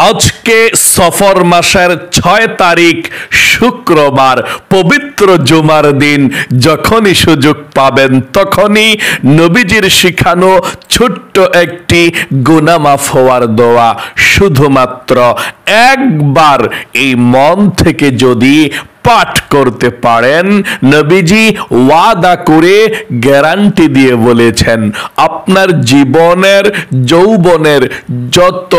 আজকে সফর মাসের ৬ তারিখ শুক্রবার পবিত্র জুমার দিন। যখনই সুযোগ পাবেন তখনই নবীজির শিখানো ছোট্ট একটি গুনাহ মাফ হওয়ার দোয়া শুধুমাত্র একবার এই মন থেকে যদি পাঠ করতে পারেন, নবীজি ওয়াদা করে গ্যারান্টি দিয়ে বলেছেন আপনার জীবনের যৌবনের যত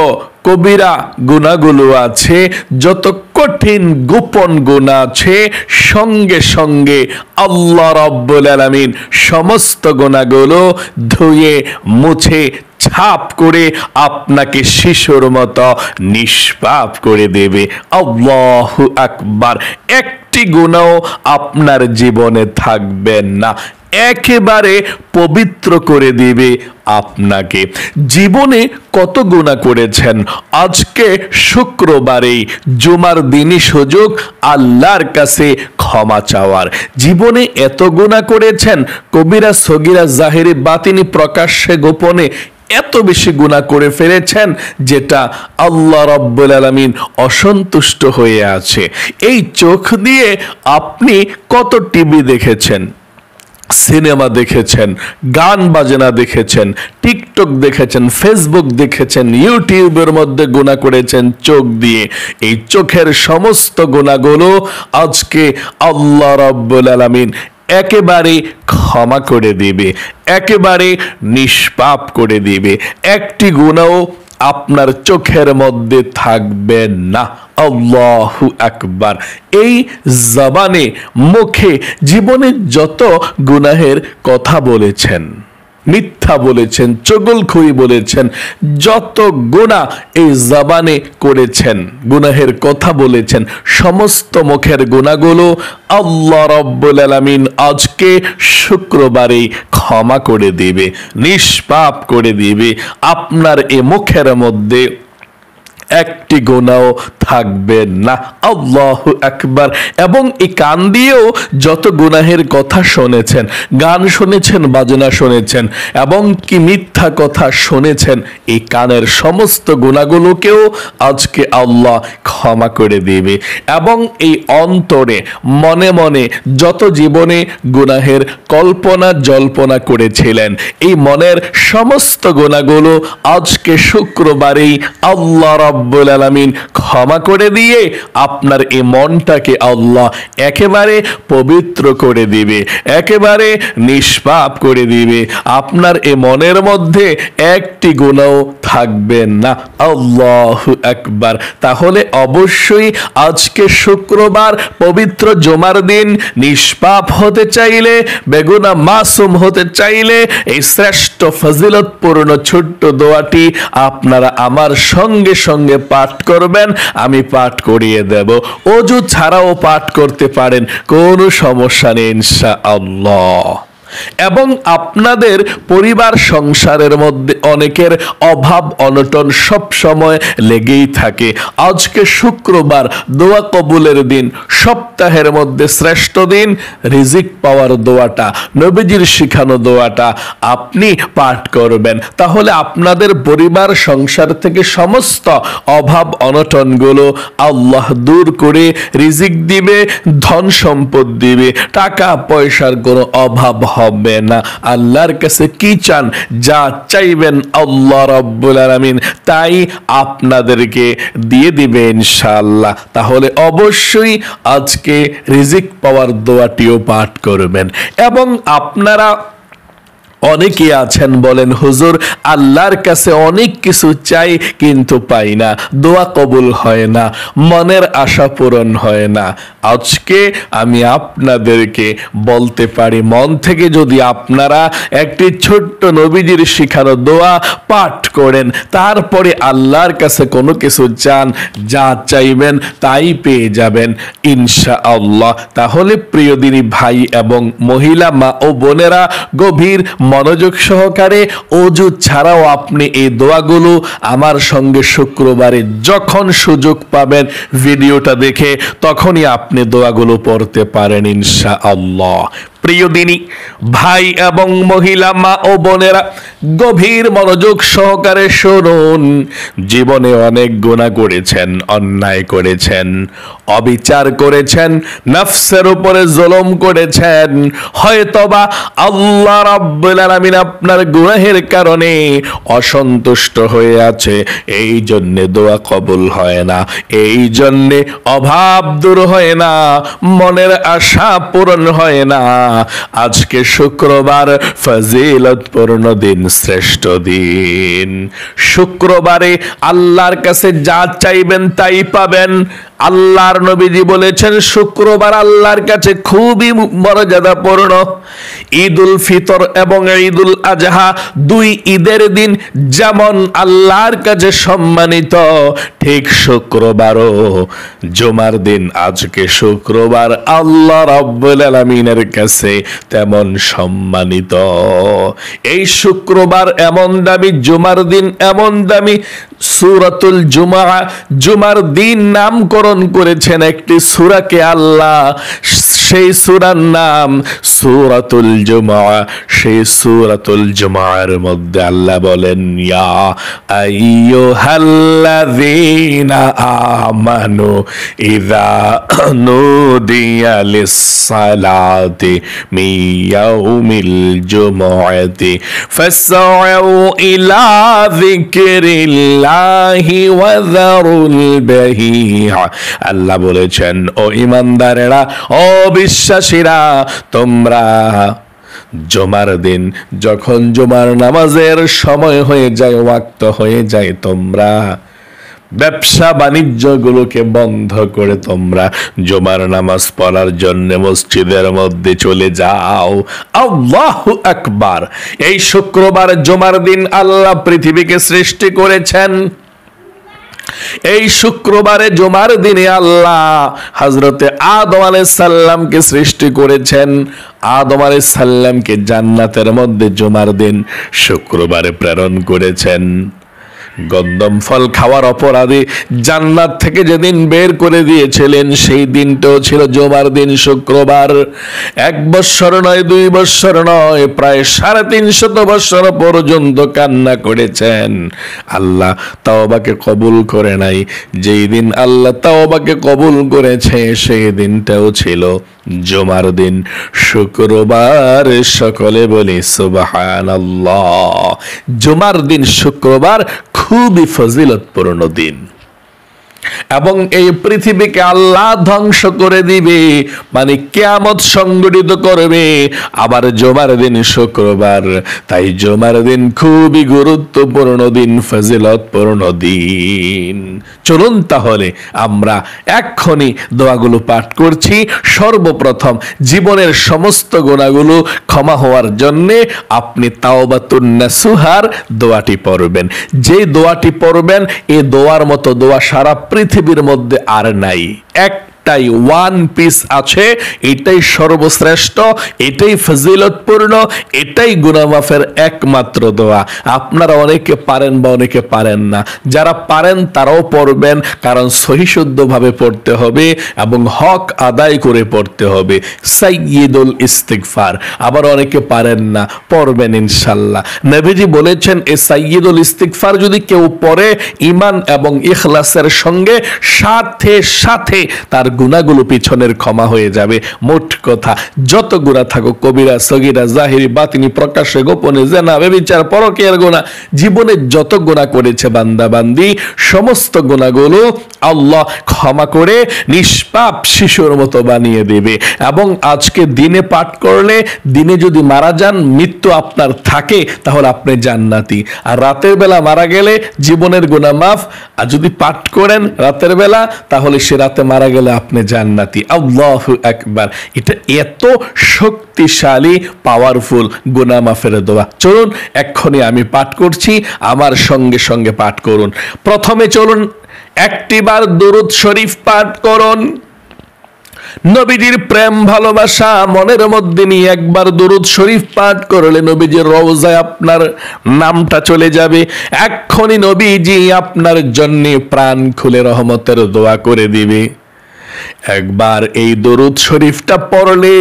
কবিরা গুনাহগুলো আছে, যত কঠিন গোপন গুনাহ আছে, সঙ্গে সঙ্গে আল্লাহ রাব্বুল আলামিন সমস্ত গুনাহগুলো ধুয়ে মুছে ছাপ করে আপনাকে শিশুর মতো নিষ্পাপ করে দেবে। আল্লাহু আকবার। একটি গুনাহ আপনার জীবনে থাকবে না, একেবারে পবিত্র করে দিবে আপনাকে। জীবনে কত গুনাহ করেছেন, আজকে শুক্রবারেই জুমার দিনই সুযোগ আল্লাহর কাছে ক্ষমা চাওয়ার। জীবনে এত গুনাহ করেছেন, কবিরা সগীরা জাহিরি বাতিনি প্রকাশ্যে গোপনে এত বেশি গুনাহ করে ফেলেছেন যেটা আল্লাহ রাব্বুল আলামিন অসন্তুষ্ট হয়ে আছে। এই চোখ দিয়ে আপনি কত টিভি দেখেছেন, সিনেমা দেখেছেন, গান বাজনা দেখেছেন, টিকটক দেখেছেন, ফেসবুক দেখেছেন, ইউটিউবের মধ্যে গুনাহ করেছেন চোখ দিয়ে। এই চোখের সমস্ত গুনাহগুলো আজকে আল্লাহ রাব্বুল আলামিন একেবারে ক্ষমা করে দিবে, একেবারে নিষ্পাপ করে দিবে। একটি গুনাহ আপনার চোখের মধ্যে থাকবে না। আল্লাহু আকবার। এই জবানে মুখে জীবনে যত গুনাহের কথা বলেছেন, মিথ্যা বলেছেন, চগলখড়ি বলেছেন, যত গুনাহ এই জবানে করেছেন, গুনাহের কথা বলেছেন, সমস্ত মুখের গুনাহগুলো আল্লাহ রাব্বুল আলামিন আজকে শুক্রবারেই ক্ষমা করে দিবে, নিষ্পাপ করে দিবে। আপনার এই মুখের মধ্যে একটি গুনাহ থাকবে না। আল্লাহু আকবার। এবং এই কান দিয়েও যত গুনাহের কথা শুনেছেন, গান শুনেছেন, বাজনা শুনেছেন এবং কি মিথ্যা কথা শুনেছেন, এই কানের সমস্ত গুনাহগুলোকেও আজকে আল্লাহ ক্ষমা করে দিবে। এবং এই অন্তরে মনে মনে যত জীবনে গুনাহের কল্পনা জল্পনা করেছিলেন, এই মনের সমস্ত গুনাহগুলো আজকে শুক্রবারেই আল্লাহ রাব্বুল আলামিন ক্ষমা করে দিয়ে আপনার এই মনটাকে আল্লাহ একেবারে পবিত্র করে দিবে, একেবারে নিষ্পাপ করে দিবে। আপনার এই মনের মধ্যে একটি গুনাহ থাকবে না। আল্লাহু আকবার। তাহলে অবশ্যই আজকে শুক্রবার পবিত্র জুমার দিন নিষ্পাপ হতে চাইলে, বেগুনাহ মাসুম হতে চাইলে এই শ্রেষ্ঠ ফজিলতপূর্ণ ছোট্ট দোয়াটি আপনারা আমার সঙ্গে সঙ্গে পাঠ করবেন, আমি পাঠ করিয়ে দেব। ওযু ছাড়াও পাঠ করতে পারেন, কোনো সমস্যা নেই ইনশাআল্লাহ। এবং আপনাদের পরিবার সংসারের মধ্যে অনেকের অভাব অনটন সব সময় লেগেই থাকে। আজকে শুক্রবার দোয়া কবুলের দিন, সপ্তাহের মধ্যে শ্রেষ্ঠ দিন, রিজিক পাওয়ার দোয়াটা, নবীজির শিখানো দোয়াটা আপনি পাঠ করবেন। তাহলে আপনাদের পরিবার সংসার থেকে সমস্ত অভাব অনটনগুলো আল্লাহ দূর করে রিজিক দিবে, ধন সম্পদ দিবে, টাকা পয়সার কোনো অভাব হবে না। আল্লাহর কাছে কি চান, যা চাইবেন আল্লাহ রাব্বুল আলামিন তাই আপনাদেরকে দিয়ে দিবে ইনশাআল্লাহ। তাহলে অবশ্যই আজকে রিজিক পাওয়ার দোয়াটিও পাঠ করবেন। এবং আপনারা অনেকে আছেন বলেন, হুজুর আল্লাহর কাছে অনেক কিছু চাই কিন্তু পাই না, দোয়া কবুল হয় না, মনের আশা পূরণ হয় না। আজকে আমি আপনাদেরকে বলতে পারি, মন থেকে যদি আপনারা একটি ছোট্ট নবীজির শিখানো দোয়া পাঠ করেন, তারপরে আল্লাহর কাছে কোনো কিছু চান, যা চাইবেন তাই পেয়ে যাবেন ইনশাআল্লাহ। তাহলে প্রিয় দিনী ভাই এবং মহিলা মা ও বোনেরা, গভীর মনোযোগ সহকারে ওযু ছাড়াও আপনি এই দোয়াগুলো আমার সঙ্গে শুক্রবারে যখন সুযোগ পাবেন ভিডিওটা দেখে তখনই আপনি দোয়াগুলো পড়তে পারেন ইনশাআল্লাহ। প্রিয় দিনী ভাই এবং মহিলা, মা ও বোনেরা, গভীর মনোযোগ সহকারে শুনুন। জীবনে অনেক গুনাহ করেছেন, অন্যায় করেছেন, অবিচার করেছেন, নফসের উপরে জুলুম করেছেন। হয়তোবা আল্লাহ রাব্বুল আলামিন আপনার গুনাহের কারণে অসন্তুষ্ট হয়ে আছে, এই জন্য দোয়া কবুল হয় না, এই জন্য অভাব দূর হয় না, মনের আশা পূরণ হয় না। আজকে শুক্রবার, ফজিলতপূর্ণ দিন, শ্রেষ্ঠ দিন। শুক্রবারে আল্লাহর কাছে যা চাইবেন তাই পাবেন। আল্লাহর নবীজি বলেছেন শুক্রবার আল্লাহর কাছে খুবই মর্যাদাপূর্ণ। ঈদুল ফিতর এবং ঈদুল আজহা দুই ঈদের দিন যেমন আল্লাহর কাছে সম্মানিত, ঠিক শুক্রবারও জুমার দিন, আজকে শুক্রবার, আল্লাহ রাব্বুল আলামিনের কাছে তেমন সম্মানিত। এই শুক্রবার এমন দামি, জুমার দিন এমন দামি। সূরাতুল জুমআ, জুমার দিন নামকরণ করেছেন একটি সূরাকে আল্লাহ, সেই সূরার নাম সূরাতুল জুমআ। সেই সূরাতুল জুমআর মধ্যে আল্লাহ বলেন, ইয়া আইয়ুহাল্লাযীনা আমানু ইযা নুদিয়া লিস-সালাতি মিন ইয়াউমিল জুমআতি ফাসআউ ইলা যিকরিল্লাহি ওয়া যারুল বাই'a। আল্লাহ বলেছেন, ও ঈমানদারেরা, ও বিশ্বাসীরা, তোমরা জুমার দিন যখন জুমার নামাজের সময় হয়ে যায়, ওয়াক্ত হয়ে যায়, তোমরা ব্যবসা বাণিজ্য গুলোকে বন্ধ করে তোমরা জুমার নামাজ পড়ার জন্য মসজিদের মধ্যে চলে যাও। আল্লাহু আকবার। এই শুক্রবার জুমার দিন আল্লাহ পৃথিবীকে সৃষ্টি করেছেন। এই শুক্রবারে জুমার দিনে আল্লাহ হযরতে আদম আলাইহিস সালামকে সৃষ্টি করেছেন। আদম আলাইহিস সালামকে জান্নাতের মধ্যে জুমার দিন শুক্রবারে প্রেরণ করেছেন। গন্ধম ফল খাওয়ার অপরাধে জান্নাত থেকে যেদিন বের করে দিয়েছিলেন, সেই দিনটাও ছিল জুমার দিন, শুক্রবার। 1 বৎসর নয়, 2 বৎসর নয়, প্রায় 350 বৎসর পর্যন্ত কান্না করেছেন। আল্লাহ তাওবাকে কবুল করে নাই। যেই দিন আল্লাহ তাওবাকে কবুল করেছে, সেই দিনটাও ছিল জুমার দিন, শুক্রবার। সকলে বলি সুবহানাল্লাহ। জুমার দিন, শুক্রবার খুবই ফজিলতপূর্ণ দিন, এবং এই পৃথিবীকে আল্লাহ ধ্বংস করে দিবে, মানে কিয়ামত সংগঠিত করবে আবার জুমার দিন, শুক্রবার। তাই জুমার দিন খুবই গুরুত্বপূর্ণ দিন, ফজিলতপূর্ণ দিন। চলুন তাহলে আমরা এক্ষুনি দোয়াগুলো পাঠ করছি। সর্বপ্রথম জীবনের সমস্ত গুনাহগুলো ক্ষমা হওয়ার জন্য আপনি তাওবাতুন নাসুহার দোয়াটি পড়বেন। যে দোয়াটি পড়বেন, এই দোয়ার মতো দোয়া সারা পৃথিবীর মধ্যে আর নাই। একটাই, ওয়ান পিস আছে, এটাই সর্বশ্রেষ্ঠ, এটাই ফজিলতপূর্ণ, এটাই গুনাহ মাফের একমাত্র দোয়া। আপনারা অনেকে পারেন বা অনেকে পারেন না। যারা পারেন তারাও পড়বেন, কারণ সহিশুদ্ধভাবে পড়তে হবে এবং হক আদায় করে পড়তে হবে। সাইয়্যিদুল ইস্তিগফার। আবার অনেকে পারেন না, পড়বেন ইনশাআল্লাহ। নবীজি বলেছেন, এই সাইয়্যিদুল ইস্তিগফার যদি কেউ পড়ে ঈমান এবং ইখলাসের সঙ্গে, সাথে সাথে তার গুনাহগুলো পিছনের ক্ষমা হয়ে যাবে। মোট কথা, যত গুনাহ থাকুক, কবিরা, সগীরা, জাহিরি, বাতিনি, প্রকাশ্যে, গোপনে, জিনা, ব্যভিচার, পরকীয়ার গুনাহ, জীবনে যত গুনাহ করেছে বান্দা বান্দি, সমস্ত গুনাহগুলো আল্লাহ ক্ষমা করে নিষ্পাপ শিশুর মতো বানিয়ে দেবে। এবং আজকে দিনে পাঠ করলে, দিনে যদি মারা যান, মৃত্যু আপনার থাকে, তাহলে আপনি জান্নাতি। আর রাতের বেলা মারা গেলে জীবনের গুনাহ মাফ। আর যদি পাঠ করেন রাতের বেলা, তাহলে সে রাতে মারা গেলে আপনি জান্নাতি। আল্লাহু আকবার। এটা এত শক্তিশালী, পাওয়ারফুল গুনাহ মাফের দোয়া। চলুন এক্ষুনি আমি পাঠ করছি, আমার সঙ্গে সঙ্গে পাঠ করুন। প্রথমে চলুন একটিবার দরুদ শরীফ পাঠ করুন। নবীজির প্রেম ভালোবাসা মনের মধ্যে নিয়ে একবার দরুদ শরীফ পাঠ করলে নবীজির রওজায় আপনার নামটা চলে যাবে। এক্ষুনি নবীজি আপনার জন্য প্রাণ খুলে রহমতের দোয়া করে দিবে। একবার এই দরুদ শরীফটা পড়লে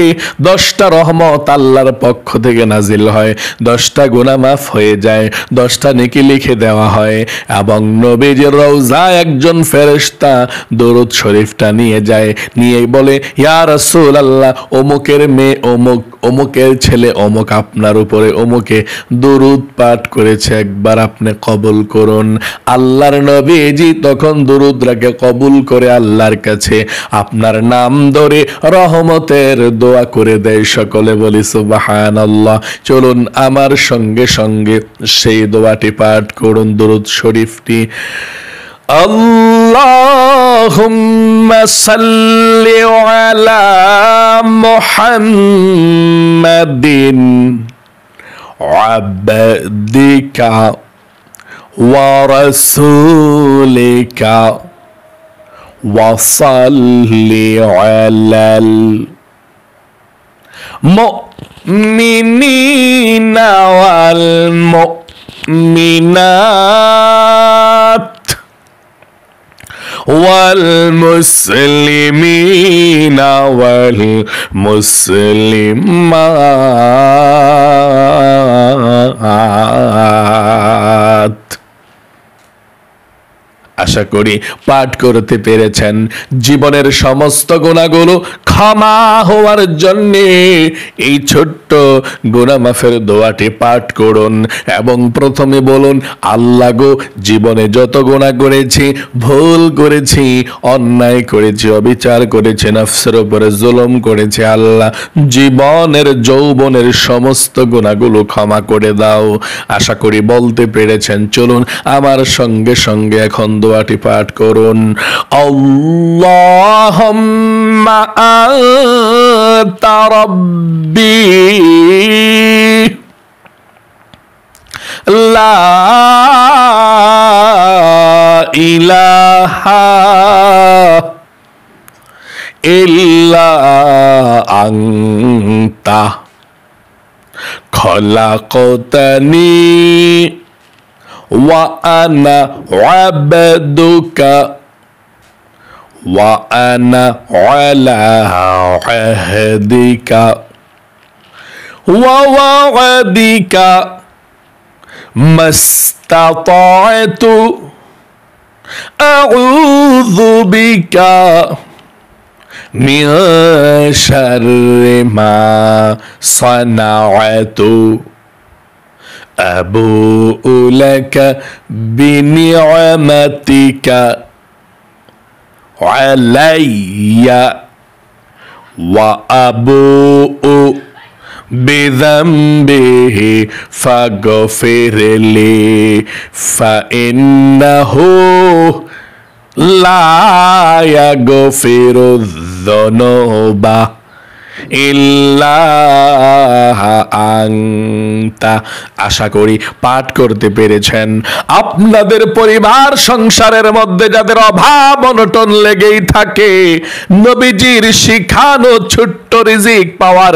10টা রহমত আল্লাহর পক্ষ থেকে নাজিল হয়, 10টা গুনাহ মাফ হয়ে যায়, 10টা নেকি লিখে দেওয়া হয়। এবং নবীজির রওজায় একজন ফেরেশতা দরুদ শরীফটা নিয়ে যায়, নিয়ে বলে, ইয়া রাসূলুল্লাহ, অমুকের মেয়ে অমুক, অমুকের ছেলে অমুক আপনার উপরে অমুকে দরুদ পাঠ করেছে, একবার আপনি কবুল করুন। আল্লাহর নবীজি তখন দরুদটাকে কবুল করে আল্লাহর কাছে আপনার নাম ধরে রহমতের দোয়া করে দেয়। সকলে বলি সুবহানাল্লাহ। চলুন আমার সঙ্গে সঙ্গে সেই দোয়াটি পাঠ করুন, দরুদ শরীফটি। আল্লাহুম্মা সাল্লি আলা মুহাম্মাদিন আবদিকা ওয়া রাসূলিকা ওয়াসাল্লি আলাল মুমিনিনা ওয়াল মুমিনাত ওয়াল মুসলিমিনা ওয়াল মুসলিমাত। আশা করি পাঠ করতে পেরেছেন। জীবনের সমস্ত গুনাহগুলো ক্ষমা হওয়ার জন্য এই ছোট্ট গুনাহ মাফের দোয়াটি পাঠ করুন এবং প্রথমে বলুন, আল্লাহ গো, জীবনে যত গুনাহ করেছি, ভুল করেছি, অন্যায় করেছি, অবিচার করেছি, নফসের উপরে জুলুম করেছি, আল্লাহ জীবনের যৌবনের সমস্ত গুনাহগুলো ক্ষমা করে দাও। আশা করি বলতে পেরেছেন। চলুন আমার সঙ্গে সঙ্গে এখন দোয়াটি পাঠ করুন। আল্লাহুম্মা আনতা রাব্বি লা ইলাহা ইল্লা আনতা খলাকতানি ওয়া আনা আবদুকা ওয়া আনা আলা আহদিকা ওয়া ওয়াদিকা মাস্তাতা'তু আউযু বিকা মিন শাররি মা সানা'তু আবুউ লাকা বিনি'মাতিকা আলাইয়া ওয়া আবুউ বিযামবিহি ফাগফিরলি ফাইন্নাহু লা ইয়াগফিরুয যুনুবা ইল্লা আনতা। আশা করি পাঠ করতে পেরেছেন। আপনাদের পরিবার সংসারের মধ্যে যাদের অভাব অনটন লেগেই থাকে, নবীজির শিখানো ছোট্ট রিজিক পাওয়ার,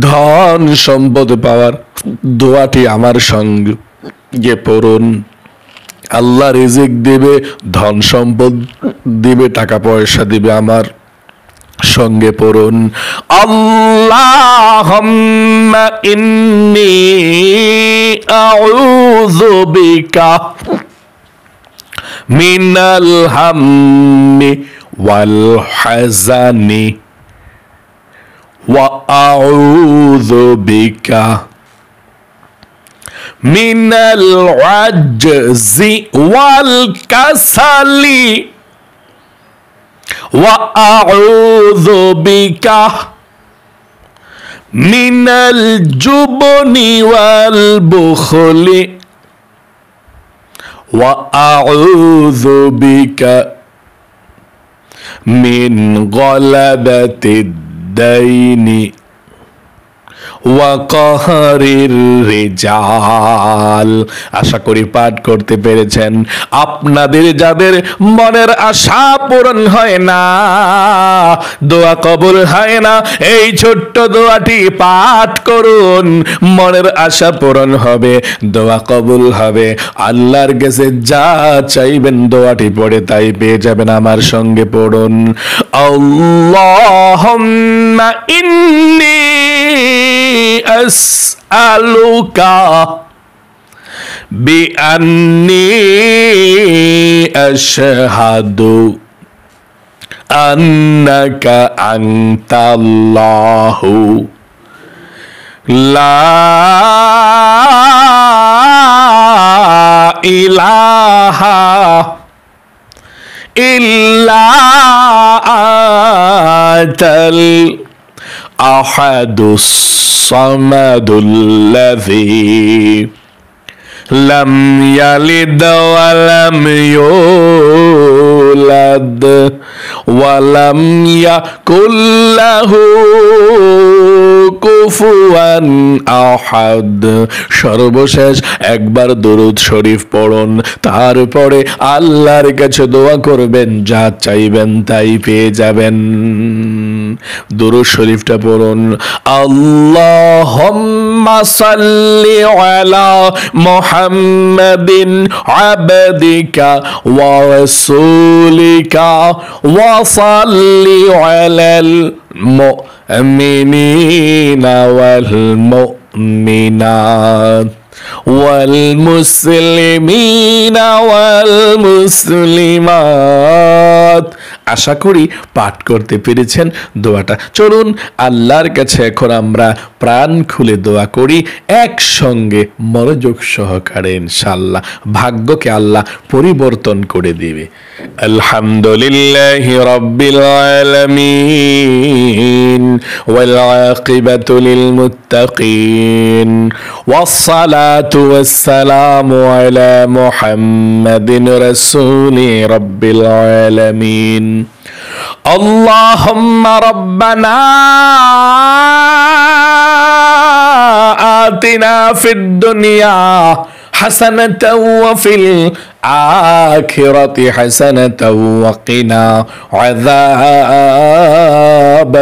ধন সম্পদ পাওয়ার দোয়াটি আমার সঙ্গে পড়ুন। আল্লাহ রিজিক দিবে, ধন সম্পদ দিবে, টাকা পয়সা দিবে। আমার সঙ্গে পড়ুন, আল্লাহুম্মা ইন্নী আউযু বিকা মিনাল হাম্মি ওয়াল হাযানি ওয়া আউযু বিকা মিনাল আজজি ওয়াল কাসালি ওয়া আউযু বিকা মিনাল জুবনি ওয়াল বুখলি ওয়া আউযু বিকা মিন গলাবাতিদ দাইনি ওয়া কাহারির রিজাল। আশা করি পাঠ করতে পেরেছেন। আপনাদের যাদের মনের আশা পূরণ হয় না, দোয়া কবুল হয় না, এই ছোট্ট দোয়াটি পাঠ করুন, মনের আশা পূরণ হবে, দোয়া কবুল হবে। আল্লাহর কাছে যা চাইবেন দোয়াটি পড়ে তাই পেয়ে যাবেন। আমার সঙ্গে পড়ুন, আল্লাহুম্মা ইন্নী আসআলুকা বিআন্নী আশহাদু আন্নাকা আনতাল্লাহু লা ইলাহা ইল্লা আনতাল আহাদুস সামাদুল্লাযী লাম ইয়ালিদ ওয়া লাম ইউলাদ ওয়া লাম ইয়াকুল লাহু কুফুয়ান আহাদ। সর্বশেষ একবার দরুদ শরীফ পড়ুন, তারপরে আল্লাহর কাছে দোয়া করবেন, যা চাইবেন তাই পেয়ে যাবেন। দরুদ শরীফটা পড়ুন, আল্লাহুম্মা সাল্লি আলা মুহাম্মাদিন আবদিকা ওয়া রাসূলিকা ওয়া সাল্লি আলাল মুমিনিনা ওয়াল মুমিনাত ওয়াল মুসলিমিনা ওয়াল মুসলিমাত। আশা করি পাঠ করতে পেরেছেন দোয়াটা। চলুন আল্লাহর কাছে এখন আমরা প্রাণ খুলে দোয়া করি একসঙ্গে, মনোযোগ সহকারে। ইনশাআল্লাহ ভাগ্যকে আল্লাহ পরিবর্তন করে দিবে। আলহামদুলিল্লাহি রাব্বিল আলামিন ওয়াল আকিবাতু লিল মুত্তাকিন ওয়াস সালাতু ওয়াস সালামু আলা মুহাম্মাদিন রাসূলি রাব্বিল আলামিন। اللهم ربنا آتنا في الدنيا حسنة وفي الآخرة حسنة وقنا عذاب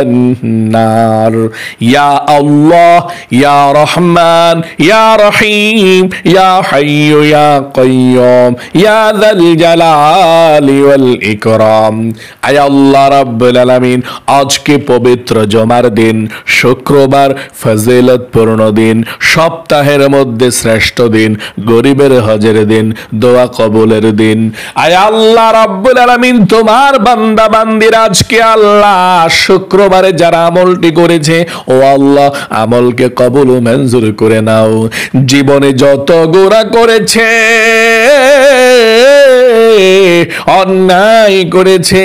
النار يا الله يا رحمن يا رحيم يا حي يا قيوم يا ذا الجلال والإكرام আয় আল্লাহ রাব্বুল আলামিন, আজকে পবিত্র জুমার দিন, শুক্রবার, ফজিলতপূর্ণ দিন, সপ্তাহের মধ্যে শ্রেষ্ঠ দিন, গরিবের হজের দিন, দোয়া কবুলের দিন। আয় আল্লাহ রাব্বুল আলামিন, তোমার বান্দা বান্দিরা আজকে আল্লাহ শুক্রবারে যারা আমলটি করেছে, ও আল্লাহ আমলকে কবুল ও মঞ্জুর করে নাও। জীবনে যত গুনাহ করেছে, অন্যায় করেছে,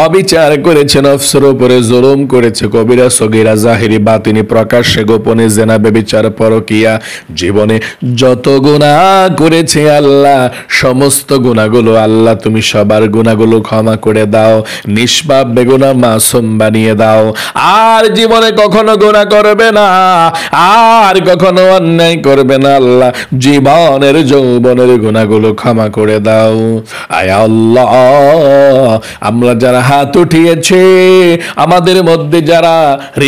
অবিচার করেছে, নফসের উপরে জুলুম করেছে, কবিরা সগীরা জাহিরি বাতিনি, প্রকাশ্যে গোপনে জেনা ব্যভিচার পরকিয়া, জীবনে যত গুনাহ করেছে আল্লাহ, সমস্ত গুনাহগুলো আল্লাহ তুমি সবার গুনাহগুলো ক্ষমা করে দাও, নিষ্পাপ বেগুনাহ মাসুম বানিয়ে দাও। আর জীবনে কখনো গুনাহ করবে না, আর কখনো অন্যায় করবে না আল্লাহ, জীবনের যৌবনের গুনাহগুলো ক্ষমা করে দাও। আয় আল্লাহ, আমরা যারা হাত উঠিয়েছে, আমাদের মধ্যে যারা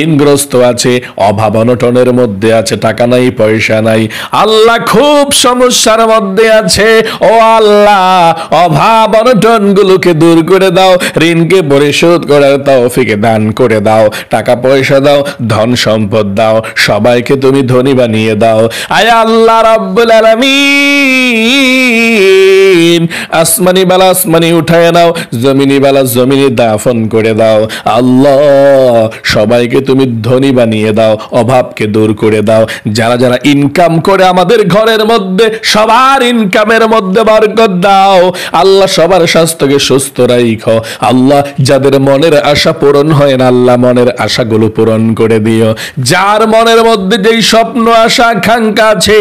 ঋণগ্রস্ত আছে, অভাব অনটনের মধ্যে আছে, টাকা নাই পয়সা নাই, আল্লাহ খুব সমস্যার মধ্যে আছে, ও আল্লাহ অভাব অনটন গুলোকে দূর করে দাও, ঋণকে পরিশোধ করার তৌফিক দান করে দাও, টাকা পয়সা দাও, ধন সম্পদ দাও, সবাইকে তুমি ধনী বানিয়ে দাও। আয় আল্লাহ রাব্বুল আলামিন, আসমানি বালা আসমানি উঠায় নাও, জমিনি বালা জমিনি দাফন করে দাও। আল্লাহ সবাইকে তুমি ধনী বানিয়ে দাও, অভাবকে দূর করে দাও। যারা যারা ইনকাম করে আমাদের ঘরের মধ্যে, সবার ইনকামের মধ্যে বরকত দাও। আল্লাহ সবার স্বাস্থ্যকে সুস্থ রাখো। আল্লাহ যাদের মনের আশা পূরণ হয় না, আল্লাহ মনের আশাগুলো পূরণ করে দিও। যার মনের মধ্যে যেই স্বপ্ন আশা আকাঙ্ক্ষা আছে,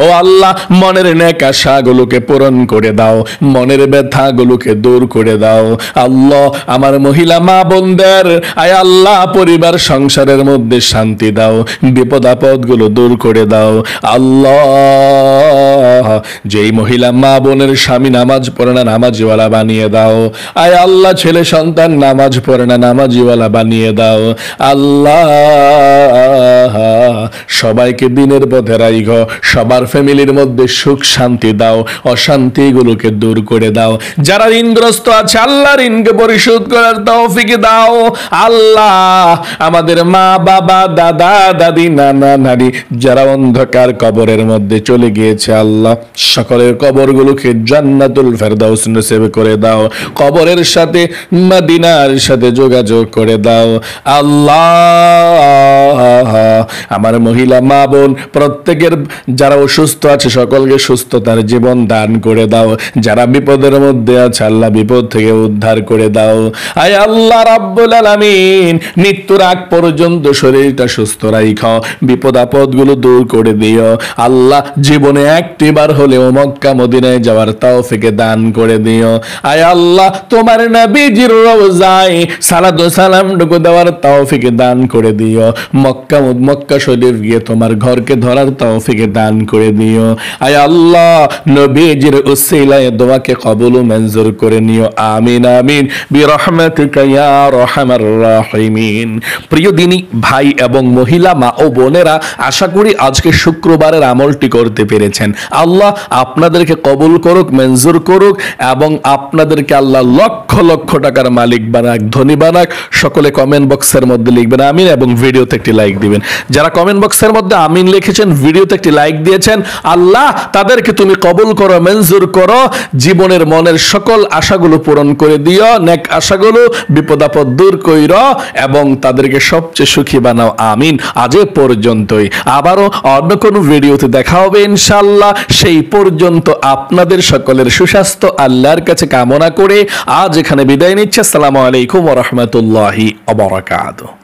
ও আল্লাহ মনের নেক আশাগুলোকে পূরণ করে দাও। দাও, মনের ব্যথাগুলোকে দূর করে দাও। আল্লাহ আমার মহিলা মা বোনদের আয় আল্লাহ পরিবার সংসারের মধ্যে শান্তি দাও, বিপদ আপদগুলো দূর করে দাও। আল্লাহ যেই মহিলা মা বোনের স্বামী নামাজ পড়ে না নামাজিওয়ালা বানিয়ে দাও। আয় আল্লাহ ছেলে সন্তান নামাজ পড়ে না নামাজিওয়ালা বানিয়ে দাও। আল্লাহ সবাইকে দিনের পথে রাখো, সবার ফ্যামিলির মধ্যে সুখ শান্তি দাও, অশান্তিগুলোকে দূর করে দাও। যারা ঋণগ্রস্ত আছে আল্লাহ ঋণকে পরিশোধ করার তৌফিক দাও। আল্লাহ আমাদের মা বাবা দাদা দাদি নানা নানি যারা অন্ধকার কবরের মধ্যে চলে গিয়েছে আল্লাহ সকলের কবরগুলোকে জান্নাতুল ফেরদাউস নসিব করে দাও, কবরের সাথে মদিনার সাথে যোগাযোগ করে দাও। আল্লাহ আমার মহিলা মা বোন প্রত্যেকের যারা অসুস্থ আছে সকলকে সুস্থতার জীবন দান করে দাও। যারা বিপদের মধ্যে আছে আল্লাহ বিপদ থেকে উদ্ধার করে দাও। আয় আল্লাহ রাব্বুল আলামিন মৃত্যুর আগ পর্যন্ত শরীরটা সুস্থ রাখো, বিপদ আপদগুলো দূর করে দিও। আল্লাহ জীবনে একটিবার হলেও মক্কা মদিনায় যাওয়ার তৌফিক দান করে দিও। আয় আল্লাহ তোমার নবীজির রওজায় সালাত ও সালাম ডুকু দেওয়ার তৌফিক দান করে দিও। মক্কা শরীফ গিয়ে তোমার ঘরকে ধরার তৌফিক দান করে দিও। আয় আল্লাহ নবীজির উসিলায় দোয়াকে কবুল ও মঞ্জুর করে নিও। আমিন আমিন বিরহমাতিকা ইয়া আরহামার রাহিমিন। প্রিয় দিনী ভাই এবং মহিলা মা ও বোনেরা, আশা করি আজকে শুক্রবারের আমলটি করতে পেরেছেন। আল্লাহ আপনাদেরকে কবুল করুক, মঞ্জুর করুক এবং আপনাদেরকে আল্লাহ লক্ষ লক্ষ টাকার মালিক বানাক, ধনী বানাক। সকলে কমেন্ট বক্সের মধ্যে লিখবেন আমিন এবং ভিডিওতে একটি লাইক দিবেন। যারা কমেন্ট বক্সের মধ্যে আমিন লিখেছেন, ভিডিওতে একটি লাইক দিয়েছেন, আল্লাহ তাদেরকে তুমি কবুল করো, মঞ্জুর করো, জীবনের মনের সকল আশাগুলো পূরণ করে দিও, নেক আশাগুলো বিপদ আপদ দূর কইরো এবং তাদেরকে সবচেয়ে সুখী বানাও। আমিন। আজ এ পর্যন্তই, আবারও অন্য কোনো ভিডিওতে দেখা হবে ইনশাআল্লাহ। সেই পর্যন্ত আপনাদের সকলের সুস্বাস্থ্য আল্লাহর কাছে কামনা করে আজ এখানে বিদায় নিচ্ছি। আসসালামু আলাইকুম ওয়া রাহমাতুল্লাহি ওয়া বারাকাতুহু।